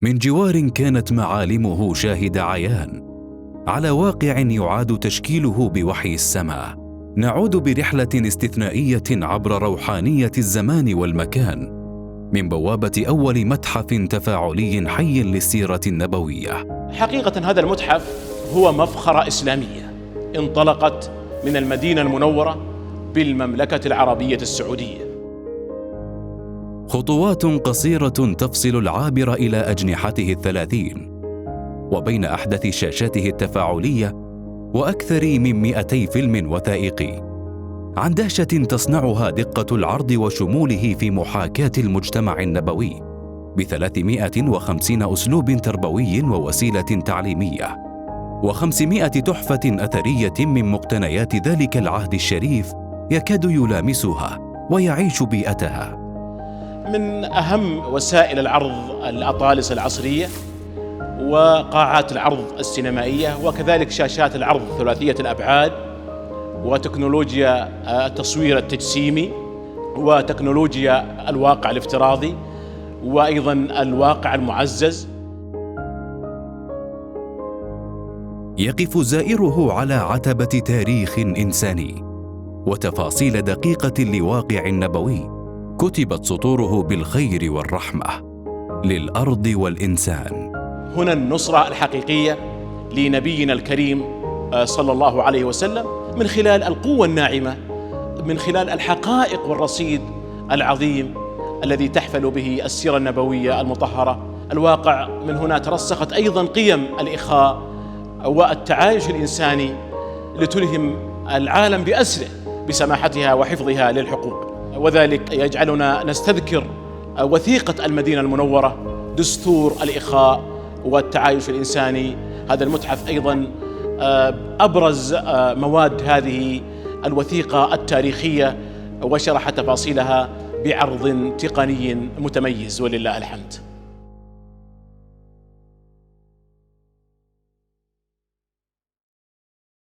من جوار كانت معالمه شاهد عيان على واقع يعاد تشكيله بوحي السماء. نعود برحلة استثنائية عبر روحانية الزمان والمكان من بوابة أول متحف تفاعلي حي للسيرة النبوية. حقيقة هذا المتحف هو مفخرة إسلامية انطلقت من المدينة المنورة بالمملكة العربية السعودية. خطوات قصيرة تفصل العابر إلى أجنحته 30 وبين أحدث شاشاته التفاعلية وأكثر من 200 فيلم وثائقي عن دهشة تصنعها دقة العرض وشموله في محاكاة المجتمع النبوي ب350 أسلوب تربوي ووسيلة تعليمية و500 تحفة أثرية من مقتنيات ذلك العهد الشريف يكاد يلامسها ويعيش بيئتها. من أهم وسائل العرض الأطالس العصرية وقاعات العرض السينمائية وكذلك شاشات العرض ثلاثية الأبعاد وتكنولوجيا التصوير التجسيمي وتكنولوجيا الواقع الافتراضي وأيضا الواقع المعزز. يقف زائره على عتبة تاريخ إنساني وتفاصيل دقيقة لواقع نبوي كتبت سطوره بالخير والرحمة للأرض والإنسان. هنا النصرة الحقيقية لنبينا الكريم صلى الله عليه وسلم من خلال القوة الناعمة، من خلال الحقائق والرصيد العظيم الذي تحفل به السيرة النبوية المطهرة. الواقع من هنا ترسخت أيضا قيم الإخاء والتعايش الإنساني لتلهم العالم بأسره بسماحتها وحفظها للحقوق، وذلك يجعلنا نستذكر وثيقة المدينة المنورة، دستور الإخاء والتعايش الإنساني. هذا المتحف أيضا أبرز مواد هذه الوثيقة التاريخية وشرح تفاصيلها بعرض تقني متميز ولله الحمد.